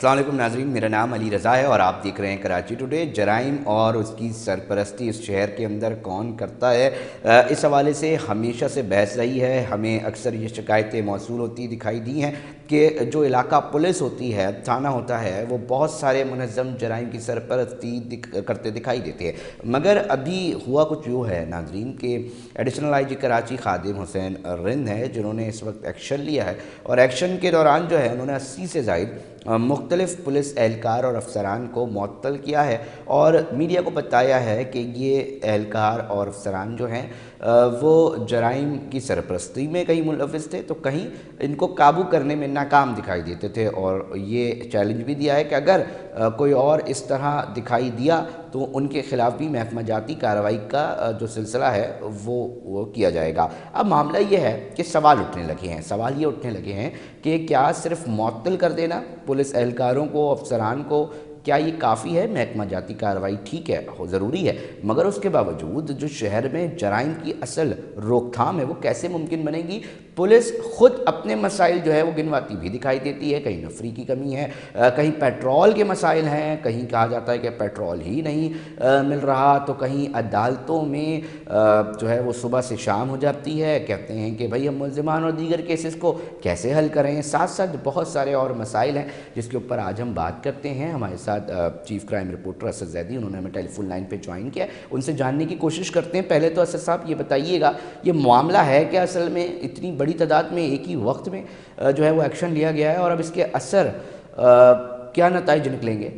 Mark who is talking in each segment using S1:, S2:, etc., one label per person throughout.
S1: अस्सलाम वालेकुम नाज़रीन, मेरा नाम अली रज़ा है और आप देख रहे हैं कराची टुडे। जराइम और उसकी सरपरस्ती इस शहर के अंदर कौन करता है, इस हवाले से हमेशा से बहस रही है। हमें अक्सर ये शिकायतें मौसूल होती दिखाई दी हैं कि जो इलाका पुलिस होती है, थाना होता है, वो बहुत सारे मुनज़्ज़म जराइम की सरपरस्ती करते दिखाई देते हैं। मगर अभी हुआ कुछ यूँ है नाज़रीन कि एडिशनल IG कराची खादिम हुसैन रिंद है, जिन्होंने इस वक्त एक्शन लिया है और एक्शन के दौरान जो है उन्होंने 80 से ज़ायद मुख्तलिफ पुलिस एहलकार और अफसरान को मुअत्तल किया है और मीडिया को बताया है कि ये एहलकार और अफसरान जो हैं वो जराइम की सरपरस्ती में कहीं मुलव्विस थे तो कहीं इनको काबू करने में नाकाम दिखाई देते थे। और ये चैलेंज भी दिया है कि अगर कोई और इस तरह दिखाई दिया तो उनके ख़िलाफ़ भी महकमा जाती कार्रवाई का जो सिलसिला है वो किया जाएगा। अब मामला ये है कि सवाल ये उठने लगे हैं कि क्या सिर्फ मुअत्तल कर देना पुलिस एहलकारों को, अफसरान को, क्या ये काफ़ी है? महकमा जाती कार्रवाई ठीक है, ज़रूरी है, मगर उसके बावजूद जो शहर में जराइम की असल रोकथाम है वो कैसे मुमकिन बनेगी? पुलिस ख़ुद अपने मसाइल जो है वो गिनवाती भी दिखाई देती है। कहीं नफरी की कमी है, कहीं पेट्रोल के मसाइल हैं, कहीं कहा जाता है कि पेट्रोल ही नहीं मिल रहा, तो कहीं अदालतों में जो है वो सुबह से शाम हो जाती है। कहते हैं कि भाई हम मुल्ज़िमान और दीगर केसेस को कैसे हल करें। साथ साथ बहुत सारे और मसाइल हैं जिसके ऊपर आज हम बात करते हैं। हमारे साथ chief crime reporter Asad Zaidi, उन्होंने हमें टेलीफोन लाइन पे ज्वाइन किया, उनसे जानने की कोशिश करते हैं। पहले तो असद साहब ये बताइएगा, ये मामला है कि असल में इतनी बड़ी तादाद में एक ही वक्त में जो है वो एक्शन लिया गया है और अब इसके असर क्या नताइज निकलेंगे?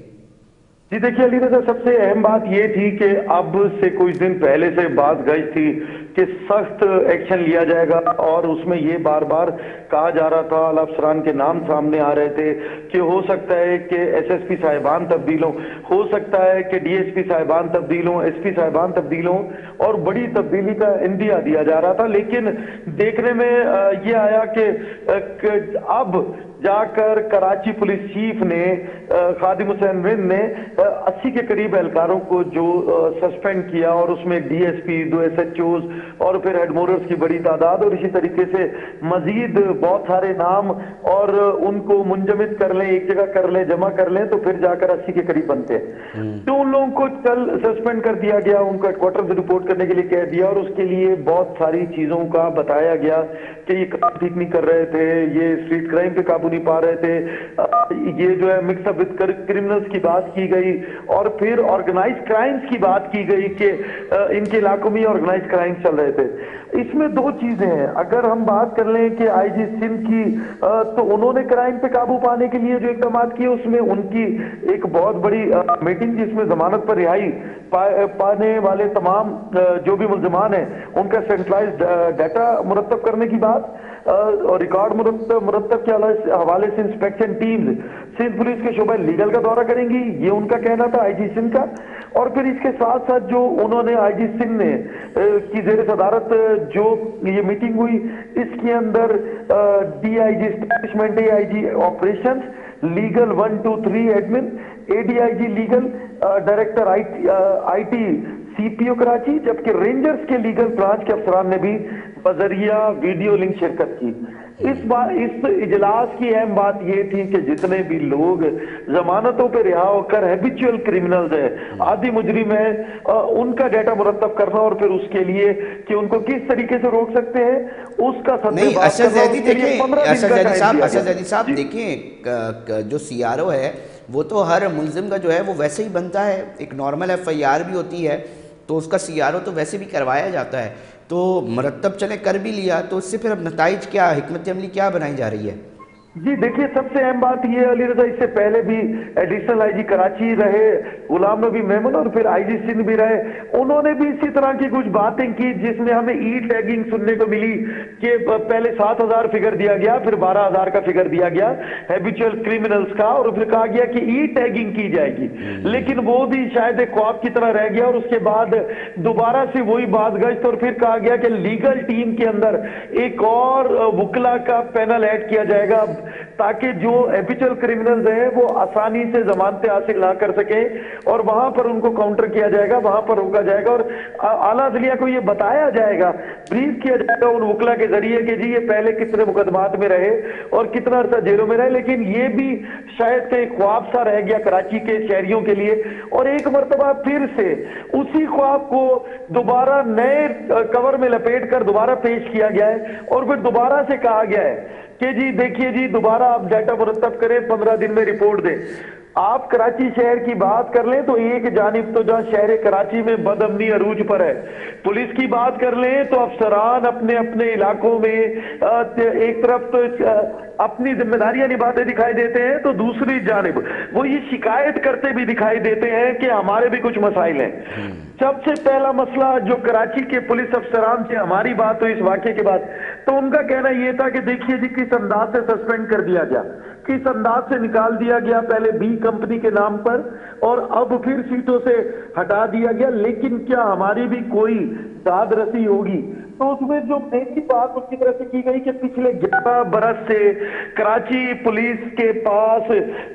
S2: जी देखिए अली रज़ा, सबसे अहम बात ये थी कि अब से कुछ दिन पहले से बात गई थी कि सख्त एक्शन लिया जाएगा और उसमें ये बार बार कहा जा रहा था, अफसरान के नाम सामने आ रहे थे कि हो सकता है कि SSP साहिबान तब्दील हो सकता है कि DSP साहिबान तब्दील हों, SP साहिबान तब्दील हों और बड़ी तब्दीली का इंदिया दिया जा रहा था। लेकिन देखने में ये आया कि अब जाकर कराची पुलिस चीफ ने खादिम हुसैन रिंद ने 80 के करीब एहलकारों को जो सस्पेंड किया और उसमें DSP, 2 SHOs और फिर हेडमोरर्स की बड़ी तादाद और इसी तरीके से मजीद बहुत सारे नाम और उनको मुंजमद कर लें, एक जगह कर लें, जमा कर लें तो फिर जाकर 80 के करीब बनते हैं। तो उन लोगों को कल सस्पेंड कर दिया गया, उनको हेडक्वार्टर से रिपोर्ट करने के लिए कह दिया और उसके लिए बहुत सारी चीजों का बताया गया कि ये काम ठीक नहीं कर रहे थे, ये स्ट्रीट क्राइम पे काबू नहीं पा रहे थे, ये जो है मिक्सअप विद क्रिमिनल्स की बात की गई और फिर ऑर्गेनाइज क्राइम्स की बात की गई कि इनके इलाकों में ऑर्गेनाइज क्राइम चल रहे थे। इसमें दो चीजें हैं, अगर हम बात कर लें कि IG सिंध की तो उन्होंने क्राइम पे काबू पाने के लिए जो इकदाम किए उसमें उनकी एक बहुत बड़ी मीटिंग जिसमें जमानत पर रिहाई पाने वाले तमाम जो भी मुल्ज़िमान हैं उनका सेंट्रलाइज्ड डाटा मुरत्तब करने की बात और रिकॉर्ड मुरत्तब के हवाले से इंस्पेक्शन टीम्स सिंध पुलिस के शोबा लीगल का दौरा करेंगी, ये उनका कहना था IG सिंध का। और फिर इसके साथ साथ जो उन्होंने IG सिंध ने की जेर सदारत जो ये मीटिंग हुई इसके अंदर DIG establishment, AIG operations, legal 1 2 3 admin, ADIG legal, director IT CPO Karachi, जबकि रेंजर्स के लीगल ब्रांच के अफसरान ने भी बजरिया वीडियो लिंक शिरकत की। इस इजलास की अहम बात यह थी कि जितने भी लोग जमानतों पर रिहा होकर हैबिचुअल क्रिमिनल्स है, आदि मुजरिम है, उनका डाटा मुरत्तब करना और फिर उसके लिए कि उनको किस तरीके से रोक सकते हैं उसका
S1: नहीं। असद ज़ैदी साहब देखिए, जो CRO है वो तो हर मुल्ज़िम का जो है वो वैसे ही बनता है, एक नॉर्मल FIR भी होती है तो उसका CRO तो वैसे भी करवाया जाता है, तो मरतब चले कर भी लिया तो इससे फिर अब नताइज क्या, हिकमत अमली क्या बनाई जा रही है?
S2: जी देखिए, सबसे अहम बात ये अली रज़ा, इससे पहले भी एडिशनल IG कराची रहे गुलाम नबी मेमन और फिर IG सिंध भी रहे, उन्होंने भी इसी तरह की कुछ बातें की जिसमें हमें टैगिंग सुनने को मिली कि पहले 7,000 फिगर दिया गया, फिर 12,000 का फिगर दिया गया हैबिचुअल क्रिमिनल्स का और फिर कहा गया कि टैगिंग की जाएगी, लेकिन वो भी शायद एक ख्वाब की तरह रह गया और उसके बाद दोबारा से वही बात गश्त और फिर कहा गया कि लीगल टीम के अंदर एक और वकला का पैनल ऐड किया जाएगा ताकि जो एपिचुअल क्रिमिनल्स हैं वो आसानी से जमानतें हासिल ना कर सकें और वहां पर उनको काउंटर किया जाएगा, वहां पर रोका जाएगा और आला अदलिया को ये बताया जाएगा, ब्रीफ किया जाएगा उन वकला के जरिए कि जी ये पहले कितने मुकदमात में रहे और कितना अर्सा जेलों में रहे। लेकिन ये भी शायद कहीं ख्वाब सा रह गया कराची के शहरियों के लिए, और एक मरतबा फिर से उसी ख्वाब को दोबारा नए कवर में लपेट कर दोबारा पेश किया गया है और फिर दोबारा से कहा गया है कि जी देखिए जी दोबारा आप डाटा मुरतब करें, 15 दिन में रिपोर्ट दें। आप कराची शहर की बात कर लें तो एक जानिब तो जहां शहर कराची में बदअमनी अरूज पर है, पुलिस की बात कर लें तो अफसरान अपने अपने इलाकों में एक तरफ तो अपनी जिम्मेदारियां निभाते दिखाई देते हैं, तो दूसरी जानिब वो ये शिकायत करते भी दिखाई देते हैं कि हमारे भी कुछ मसाइल हैं। सबसे पहला मसला जो कराची के पुलिस अफसरान से हमारी बात हुई इस वाक़े के बाद, तो उनका कहना यह था कि देखिए जी किस अंदाज से सस्पेंड कर दिया गया, किस अंदाज से निकाल दिया गया, पहले बी कंपनी के नाम पर और अब फिर सीटों से हटा दिया गया, लेकिन क्या हमारी भी कोई दाद रसी होगी? तो उसमें जो पहली बात उसकी तरफ से की गई कि पिछले 11 बरस से कराची पुलिस के पास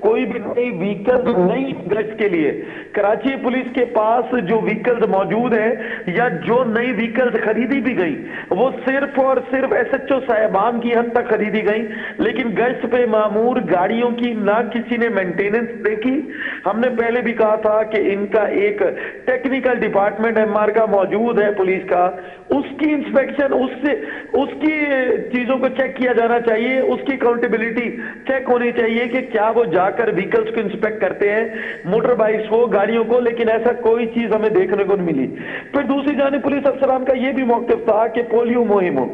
S2: कोई भी नई व्हीकल नहीं गश्त के लिए, कराची पुलिस के पास जो व्हीकल्स मौजूद हैं या जो नई व्हीकल्स खरीदी भी गई वो सिर्फ और सिर्फ एसएचओ साहिबान की हद तक खरीदी गई, लेकिन गश्त पे मामूर गाड़ियों की ना किसी ने मेंटेनेंस देखी। हमने पहले भी कहा था कि इनका एक टेक्निकल डिपार्टमेंट एमआर का मौजूद है पुलिस का, उसकी इंस्पेक्शन उसकी चीजों को चेक किया जाना चाहिए, उसकी अकाउंटेबिलिटी चेक होनी चाहिए कि क्या वो जाकर व्हीकल्स को इंस्पेक्ट करते हैं, मोटर बाइक्स को, गाड़ियों को, लेकिन ऐसा कोई चीज हमें देखने को नहीं मिली। फिर दूसरी जानिब पुलिस अफसरान का यह भी मौक़िफ़ था कि पोलियो मुहिम हो,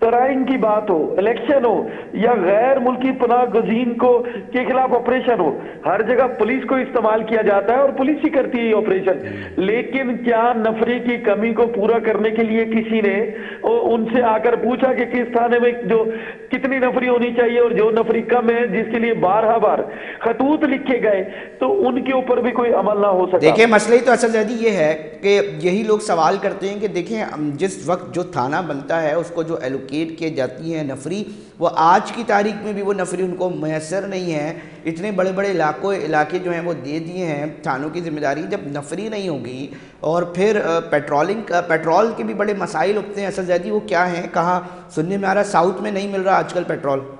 S2: तराइन की बात हो, इलेक्शन हो या गैर मुल्की पनाह गजीन को के खिलाफ ऑपरेशन हो, हर जगह पुलिस को इस्तेमाल किया जाता है और पुलिस ही करती है ये ऑपरेशन। लेकिन क्या नफरी की कमी को पूरा करने के लिए किसी ने उनसे आकर पूछा कि किस थाने में जो कितनी नफरी होनी चाहिए और जो नफरी कम है जिसके लिए बारहा बार खतूत लिखे गए, तो उनके ऊपर भी कोई अमल ना हो सका।
S1: देखिए मसले तो असल जदी ये है कि यही लोग सवाल करते हैं कि देखें जिस वक्त जो थाना बनता है उसको जो एलोकेट किए जाती है नफरी, वो आज की तारीख में भी वो नफरी उनको मैसर नहीं है। इतने बड़े बड़े इलाके जो हैं वो दे दिए हैं थानों की जिम्मेदारी, जब नफरी नहीं होगी और फिर पेट्रोल के भी बड़े मसाइल होते हैं असल जदी, वो क्या हैं, कहाँ सुनने में आ रहा साउथ में नहीं मिल रहा आजकल पेट्रोल।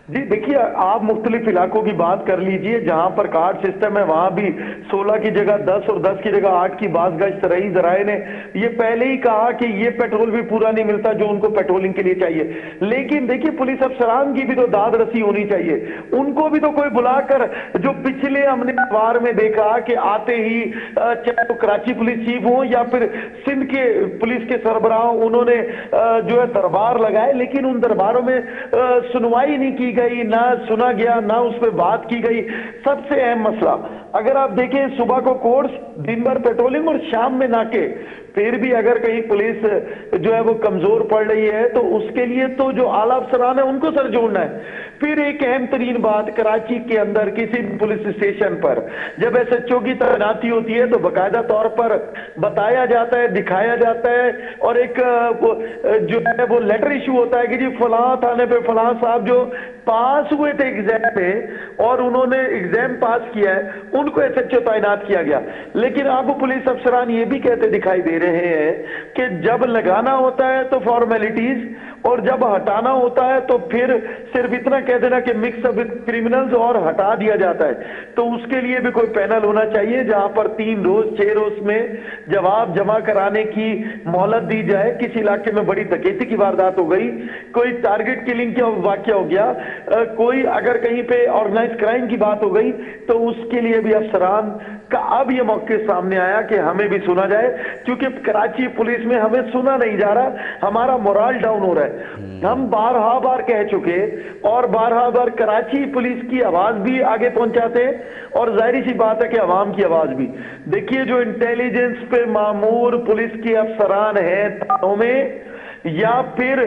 S2: जी देखिए आप मुख्तलिफ इलाकों की बात कर लीजिए, जहां पर कार्ड सिस्टम है वहां भी 16 की जगह 10 और 10 की जगह 8 की बात गश्त रही। जराए ने ये पहले ही कहा कि ये पेट्रोल भी पूरा नहीं मिलता जो उनको पेट्रोलिंग के लिए चाहिए। लेकिन देखिए पुलिस अफसरान की भी तो दाद रसी होनी चाहिए, उनको भी तो कोई बुलाकर, जो पिछले हमने अखबार में देखा कि आते ही चाहे तो कराची पुलिस चीफ हो या फिर सिंध के पुलिस के सरबराह, उन्होंने जो है दरबार लगाए, लेकिन उन दरबारों में सुनवाई नहीं की गई, ना सुना गया, ना उस पर बात की गई। सबसे अहम मसला अगर आप देखें, सुबह को कोर्स, दिन भर पेट्रोलिंग और शाम में नाके, फिर भी अगर कहीं पुलिस जो है वो कमजोर पड़ रही है तो उसके लिए तो जो आला अफसरान है उनको सर जोड़ना है। फिर एक अहम तरीन बात, कराची के अंदर किसी पुलिस स्टेशन पर जब एसएचओ की तैनाती होती है तो बाकायदा तौर पर बताया जाता है, दिखाया जाता है और एक जो है वो लेटर इशू होता है कि जी फलां थाने पे फलां साहब जो पास हुए थे एग्जाम में और उन्होंने एग्जाम पास किया है, उनको एसएचओ तैनात किया गया। लेकिन आपको पुलिस अफसरान ये भी कहते दिखाई दे रहे हैं कि जब लगाना होता है तो फॉर्मेलिटीज और जब हटाना होता है तो फिर सिर्फ इतना कह देना कि मिक्स विद क्रिमिनल्स और हटा दिया जाता है। तो उसके लिए भी कोई पैनल होना चाहिए जहां पर 3 रोज 6 रोज में जवाब जमा कराने की मोहलत दी जाए। किसी इलाके में बड़ी डकैती की वारदात हो गई, कोई टारगेट किलिंग का वाकया हो गया, कोई अगर कहीं पे ऑर्गेनाइज क्राइम की बात हो गई, तो उसके लिए भी अफसरान का अब ये मौके सामने आया कि हमें भी सुना जाए, क्योंकि कराची पुलिस में हमें सुना नहीं जा रहा, हमारा मोरल डाउन हो रहा है। हम बारहा बार कह चुके और बारहा बार कराची पुलिस की आवाज भी आगे पहुंचाते हैं और जाहिर सी बात है कि अवाम की आवाज भी। देखिए जो इंटेलिजेंस पे मामूर पुलिस के अफसरान हैं थानों में, या फिर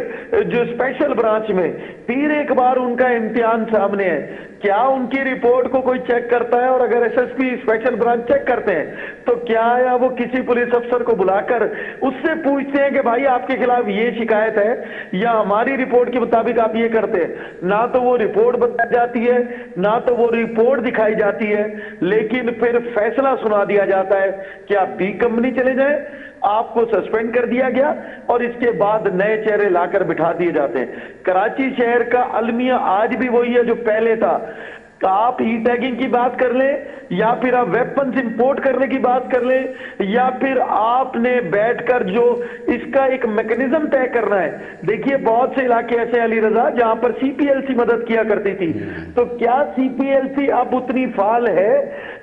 S2: जो स्पेशल ब्रांच में फिर एक बार उनका इम्तिहान सामने है, क्या उनकी रिपोर्ट को कोई चेक करता है? और अगर एसएसपी स्पेशल ब्रांच चेक करते हैं तो क्या या वो किसी पुलिस अफसर को बुलाकर उससे पूछते हैं कि भाई आपके खिलाफ ये शिकायत है या हमारी रिपोर्ट के मुताबिक आप ये करते हैं? ना तो वो रिपोर्ट बताई जाती है, ना तो वो रिपोर्ट दिखाई जाती है, लेकिन फिर फैसला सुना दिया जाता है कि आप बी कंपनी चले जाएं, आपको सस्पेंड कर दिया गया, और इसके बाद नए चेहरे लाकर बिठा दिए जाते हैं। कराची शहर का अलमिया आज भी वही है जो पहले था। आप ई टैगिंग की बात कर लें, या फिर आप वेपन्स इंपोर्ट करने की बात कर लें, या फिर आपने बैठकर जो इसका एक मैकेनिज्म तय करना है। देखिए बहुत से इलाके ऐसे अली रजा जहां पर सीपीएलसी मदद किया करती थी, तो क्या सीपीएलसी अब उतनी फाल है?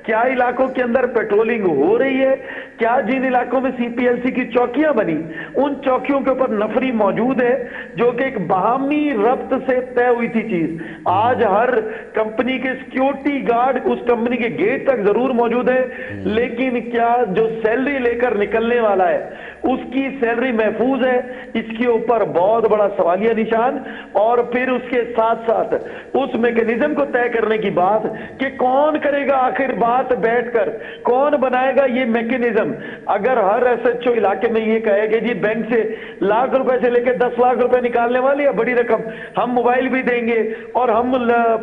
S2: क्या इलाकों के अंदर पेट्रोलिंग हो रही है? क्या जिन इलाकों में सीपीएलसी की चौकियां बनी उन चौकियों के ऊपर नफरी मौजूद है, जो कि एक बाहमी रब्त से तय हुई थी चीज? आज हर कंपनी के सिक्योरिटी गार्ड उस कंपनी के गेट तक जरूर मौजूद है, लेकिन क्या जो सैलरी लेकर निकलने वाला है उसकी सैलरी महफूज है? इसके ऊपर बहुत बड़ा सवालिया निशान। और फिर उसके साथ साथ उस मैकेनिज्म को तय करने की बात कि कौन करेगा आखिर बात बैठकर, कौन बनाएगा ये मैकेनिज्म? अगर हर एसएचओ इलाके में ये कहे कि जी बैंक से लाख रुपए से लेकर 10 लाख रुपए निकालने वाली है बड़ी रकम, हम मोबाइल भी देंगे और हम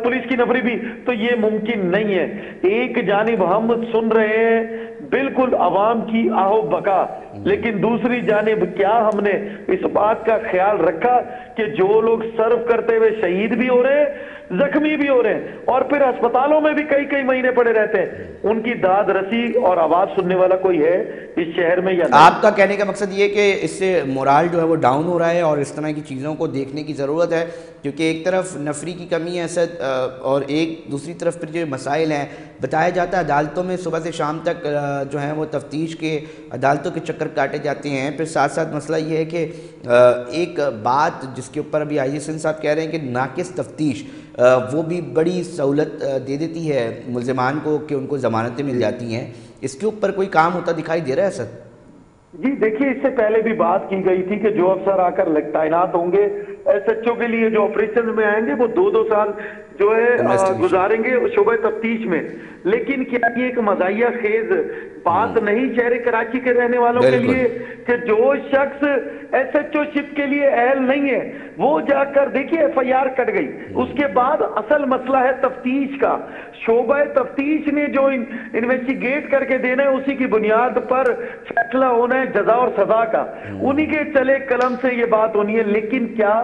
S2: पुलिस की नफरी भी, तो ये मुमकिन नहीं है। एक जानिब हम सुन रहे हैं बिल्कुल आवाम की आहो बका, लेकिन दूसरी जानिब क्या हमने इस बात का ख्याल रखा कि जो लोग सर्व करते हुए शहीद भी हो रहे हैं, जख्मी भी हो रहे हैं, और फिर अस्पतालों में भी कई कई महीने पड़े रहते हैं, उनकी दाद रसी और आवाज सुनने वाला कोई है इस शहर में या नहीं?
S1: आपका कहने का मकसद ये कि इससे मोराल जो है वो डाउन हो रहा है और इस तरह की चीज़ों को देखने की ज़रूरत है, क्योंकि एक तरफ नफरी की कमी है असद, और एक दूसरी तरफ फिर जो मसाइल हैं, बताया जाता है अदालतों में सुबह से शाम तक जो है वो तफ्तीश के अदालतों के चक्कर काटे जाते हैं। फिर साथ साथ मसला ये है कि एक बात जिसके ऊपर अभी ISN साहब कह रहे हैं कि नाकिस तफ्तीश वो भी बड़ी सहूलत दे देती है मुल्ज़िमान को कि उनको ज़मानतें मिल जाती हैं। इसके ऊपर कोई काम होता दिखाई दे रहा है सर?
S2: जी देखिए, इससे पहले भी बात की गई थी कि जो अफसर आकर तैनात होंगे एसएचओ के लिए, जो ऑपरेशन में आएंगे, वो 2-2 साल जो है गुजारेंगे शोबे तफ्तीश में। लेकिन क्या ये एक मजाहिया खेज बात नहीं शहर कराची के रहने वालों के लिए कि जो शख्स एसएचओशिप के लिए अहल नहीं है वो जाकर, देखिए FIR कट गई, उसके बाद असल मसला है तफ्तीश का। शोबा तफ्तीश ने जो इन्वेस्टिगेट करके देना है उसी की बुनियाद पर फैसला होना है जजा और सजा का, उन्हीं के चले कलम से ये बात होनी है। लेकिन क्या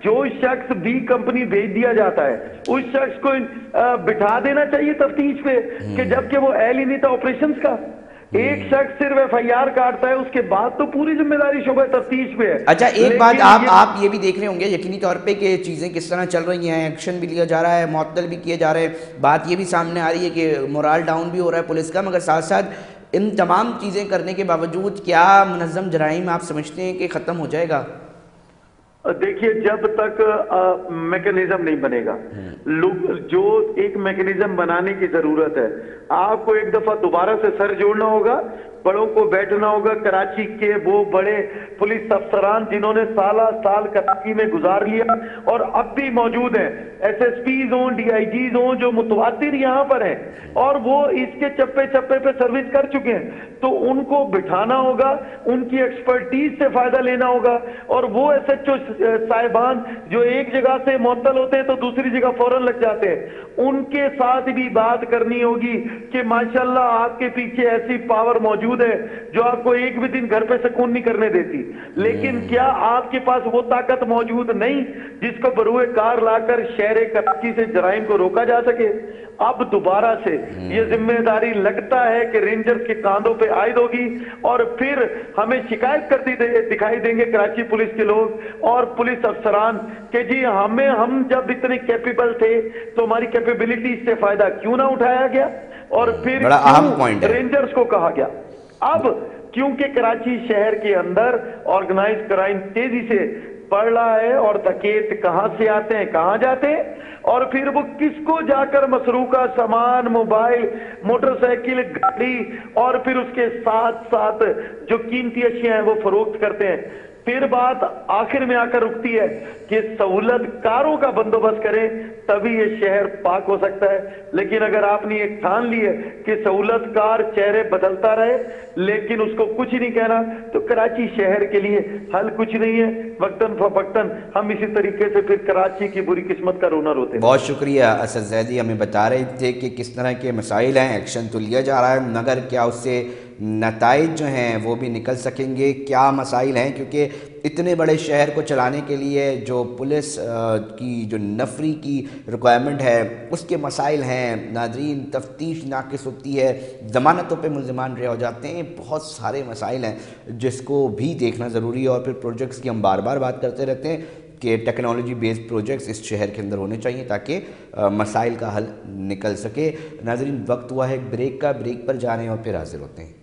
S2: जो शख्स बी कंपनी भेज दिया जाता है उस शख्स को बिठा देना चाहिए तफ्तीश पे, कि जबकि वो अहल ही नहीं था ऑपरेशंस का? एक शख्स सिर्फ FIR काटता है, उसके बाद तो पूरी जिम्मेदारी शोबा तफ्तीश पे है।
S1: अच्छा, एक बात आप ये भी देख रहे होंगे यकीनी तौर पे कि चीज़ें किस तरह चल रही हैं, एक्शन भी लिया जा रहा है, मुअत्तल भी किए जा रहे हैं। बात ये भी सामने आ रही है कि मोराल डाउन भी हो रहा है पुलिस का, मगर साथ साथ इन तमाम चीज़ें करने के बावजूद क्या मुनज़्ज़म जराइम आप समझते हैं कि ख़त्म हो जाएगा?
S2: देखिए, जब तक मैकेनिज्म नहीं बनेगा, जो एक मैकेनिज्म बनाने की जरूरत है, आपको एक दफा दोबारा से सर जोड़ना होगा, बड़ों को बैठना होगा। कराची के वो बड़े पुलिस अफसरान जिन्होंने साल कराची में गुजार लिया और अब भी मौजूद हैं, SSPs हों, DIGs हों, जो मुतवातिर यहाँ पर हैं और वो इसके चप्पे चप्पे पे सर्विस कर चुके हैं, तो उनको बिठाना होगा, उनकी एक्सपर्टीज से फायदा लेना होगा। और वो SHO साहिबान जो एक जगह से मुअत्तल होते हैं तो दूसरी जगह फौरन लग जाते हैं, उनके साथ भी बात करनी होगी कि माशाल्लाह आपके पीछे ऐसी पावर मौजूद है जो आपको एक भी दिन घर पे सुकून नहीं करने देती। लेकिन क्या आपके पास वो ताकत मौजूद नहीं जिसको बरूए कार लाकर शहर कराची से जराइम को रोका जा सके? अब दोबारा से ये जिम्मेदारी लगता है कि रेंजर्स के कांधों पे आयद होगी और फिर हमें शिकायत करती दिखाई देंगे कराची पुलिस के लोग और पुलिस अफसरान कि जी हम जब इतने कैपेबल थे तो हमारी कैपेबिलिटी से फायदा क्यों ना उठाया गया और फिर
S1: बड़ा अहम पॉइंट है,
S2: रेंजर्स को कहा गया। अब क्योंकि कराची शहर के अंदर ऑर्गेनाइज क्राइम तेजी से बढ़ रहा है और डकैत कहां से आते हैं कहां जाते हैं और फिर वो किसको जाकर मसरूका सामान, मोबाइल, मोटरसाइकिल, गाड़ी और फिर उसके साथ साथ जो कीमती अशिया हैं वो फरोख्त करते हैं। फिर बात आखिर में आकर रुकती है कि सहूलतकारों का बंदोबस्त करें, तभी ये शहर पाक हो सकता है। लेकिन अगर आपने ये ठान ली है कि सहूलतकार चेहरे बदलता रहे लेकिन उसको कुछ नहीं कहना, तो कराची शहर के लिए हल कुछ नहीं है। वक्तन फवक्तन हम इसी तरीके से फिर कराची की बुरी किस्मत का रोना रोते हैं।
S1: बहुत शुक्रिया। असद ज़ैदी हमें बता रहे थे कि किस तरह के मसाइल हैं, एक्शन तो लिया जा रहा है मगर क्या उससे नताइज जो हैं वो भी निकल सकेंगे, क्या मसाइल हैं, क्योंकि इतने बड़े शहर को चलाने के लिए जो पुलिस की जो नफरी की रिक्वायरमेंट है उसके मसाइल हैं। नाज़रीन, तफ्तीश नाकिस होती है, ज़मानतों पे मुल्ज़िमान रह हो जाते हैं, बहुत सारे मसाइल हैं जिसको भी देखना ज़रूरी है। और फिर प्रोजेक्ट्स की हम बार बार बात करते रहते हैं कि टेक्नोलॉजी बेस्ड प्रोजेक्ट्स इस शहर के अंदर होने चाहिए ताकि मसाइल का हल निकल सके। नाज़रीन, वक्त हुआ है एक ब्रेक का, ब्रेक पर जा रहे हैं और फिर हाजिर होते हैं।